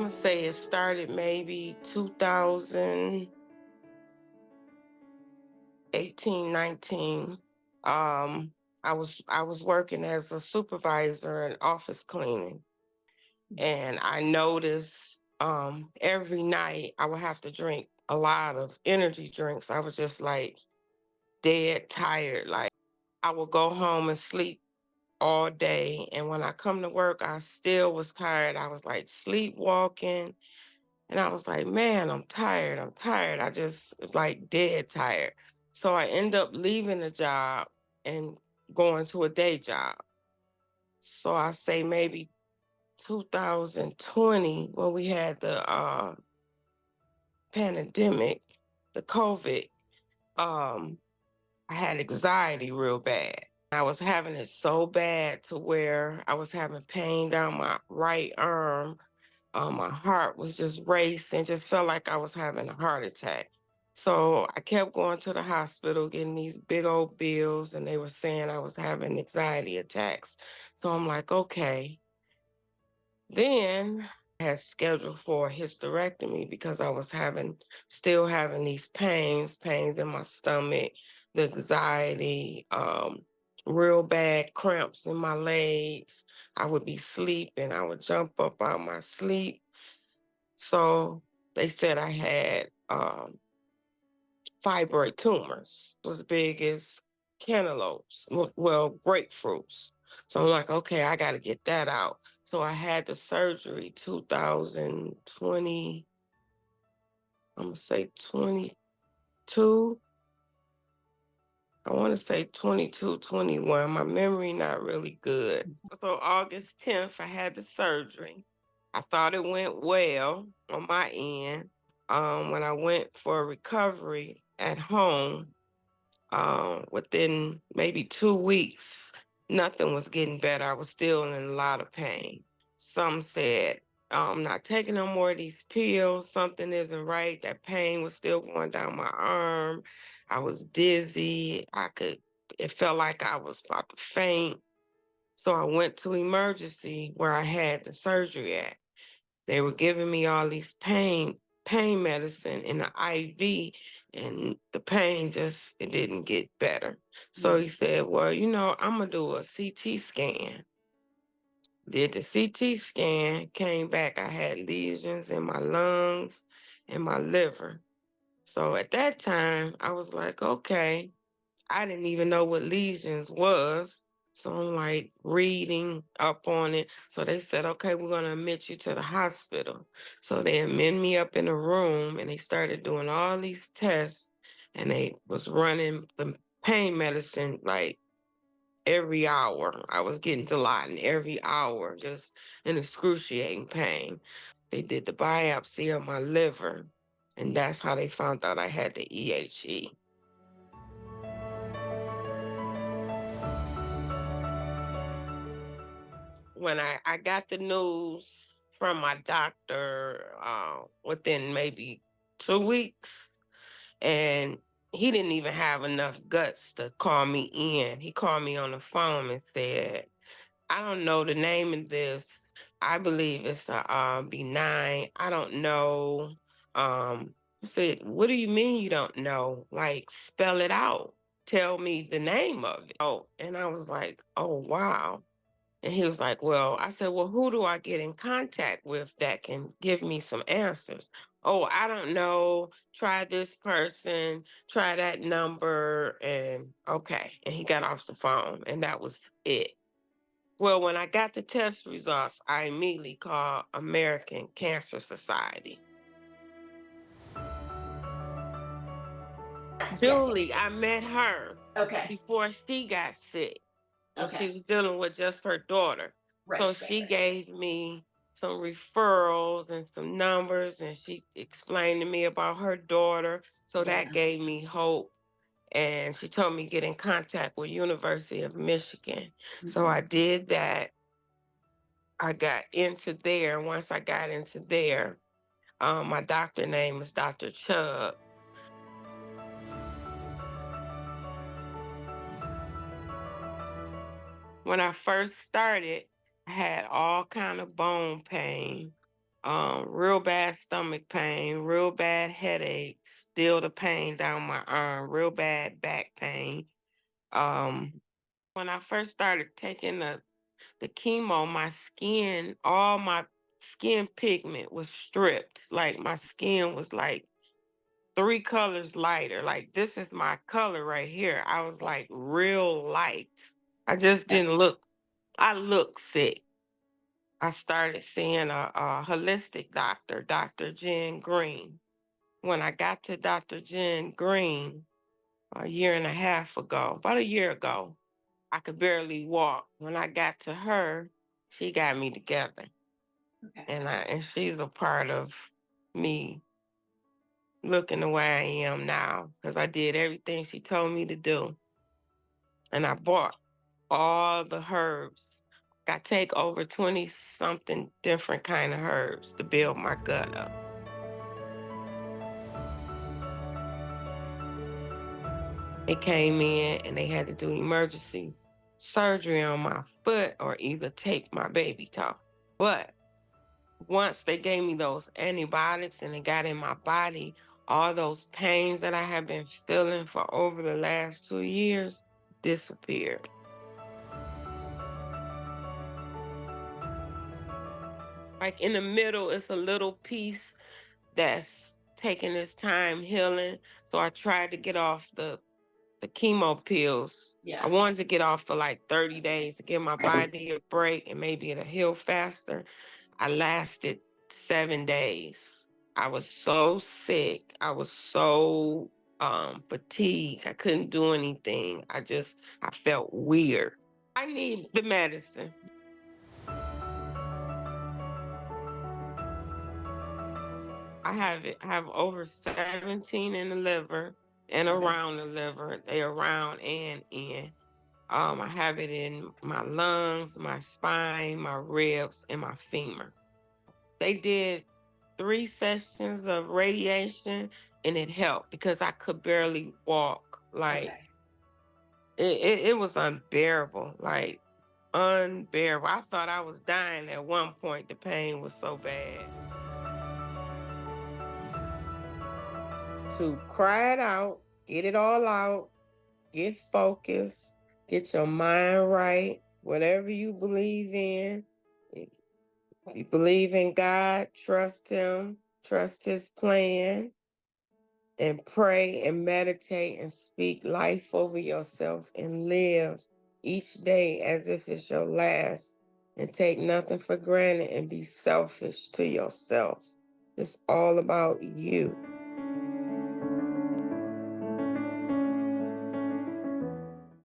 gonna say it started maybe 2018, 19. I was working as a supervisor in office cleaning, and I noticed every night I would have to drink a lot of energy drinks. I was just like dead tired. Like I would go home and sleep all day, and when I come to work, I still was tired. I was like sleepwalking. And I was like, man, I'm tired. I'm tired. I just like dead tired. So I end up leaving the job and going to a day job. So I say maybe 2020 when we had the pandemic, the COVID, um, I had anxiety real bad. I was having it so bad to where I was having pain down my right arm. My heart was just racing, just felt like I was having a heart attack. So I kept going to the hospital, getting these big old bills, and they were saying I was having anxiety attacks. So I'm like, okay. Then I had scheduled for a hysterectomy because I was still having these pains in my stomach, the anxiety, real bad cramps in my legs. I would be sleeping, I would jump up out my sleep. So they said I had fibroid tumors, as big as cantaloupes, well, grapefruits. So I'm like, okay, I got to get that out. So I had the surgery 2020, I'm going to say 22. I want to say 22, 21. My memory not really good. So August 10th, I had the surgery. I thought it went well on my end. When I went for recovery at home, within maybe 2 weeks, nothing was getting better. I was still in a lot of pain. Some said, I'm not taking no more of these pills. Something isn't right. That pain was still going down my arm. I was dizzy. It felt like I was about to faint. So I went to emergency where I had the surgery at. They were giving me all these pain medicine in the IV, and the pain just it didn't get better. So he said, well, I'm gonna do a CT scan. Did the CT scan, came back, I had lesions in my lungs and my liver. So at that time, I was like, okay, I didn't even know what lesions was. So I'm like reading up on it. So they said, okay, we're going to admit you to the hospital. So they admit me up in a room and they started doing all these tests, and they was running the pain medicine like every hour. I was getting Dilaudid every hour, just in excruciating pain. They did the biopsy of my liver, and that's how they found out I had the EHE. When I got the news from my doctor within maybe 2 weeks, and he didn't even have enough guts to call me in. He called me on the phone and said, I don't know the name of this. I believe it's a benign. I don't know. I said, what do you mean you don't know? Like, spell it out. Tell me the name of it. Oh, and I was like, oh, wow. And he was like, well, I said, well, who do I get in contact with that can give me some answers? Oh, I don't know. Try this person, try that number. And okay. And he got off the phone, and that was it. Well, when I got the test results, I immediately called American Cancer Society. Yes. Julie, I met her Okay. before she got sick. When Okay. she was dealing with just her daughter. So Right. Right. she Right. gave me some referrals and some numbers, and she explained to me about her daughter. So Yeah. that gave me hope. And she told me get in contact with University of Michigan. So Mhm. I did that. I got into there. Once I got into there, my doctor name is Dr. Chubb. When I first started, I had all kind of bone pain. real bad stomach pain, real bad headaches, still the pain down my arm, real bad back pain. When I first started taking the chemo, my skin, all my skin pigment was stripped. Like my skin was like 3 colors lighter. Like this is my color right here. I was like real light. I just Yeah. didn't look, I looked sick. I started seeing a holistic doctor, Dr. Jen Green. When I got to Dr. Jen Green a year and a half ago, about a year ago, I could barely walk. When I got to her, she got me together. Okay. And she's a part of me looking the way I am now because I did everything she told me to do. And I bought all the herbs. I take over 20 something different kind of herbs to build my gut up. They came in and they had to do emergency surgery on my foot or either take my baby toe. But once they gave me those antibiotics and it got in my body, all those pains that I have been feeling for over the last 2 years disappeared. Like in the middle, it's a little piece that's taking its time healing. So I tried to get off the chemo pills. I Yeah. wanted to get off for like 30 days to give my body a break and maybe it'll heal faster. I lasted 7 days. I was so sick. I was so fatigued. I couldn't do anything. I felt weird. I need the medicine. I have over 17 in the liver and Okay. around the liver. They around and in. I have it in my lungs, my spine, my ribs, and my femur. They did 3 sessions of radiation and it helped because I could barely walk. Like Okay. it was unbearable. Like unbearable. I thought I was dying at one point. The pain was so bad. To cry it out, get it all out, get focused, get your mind right, whatever you believe in. If you believe in God, trust Him, trust His plan, and pray and meditate and speak life over yourself and live each day as if it's your last and take nothing for granted and be selfish to yourself. It's all about you.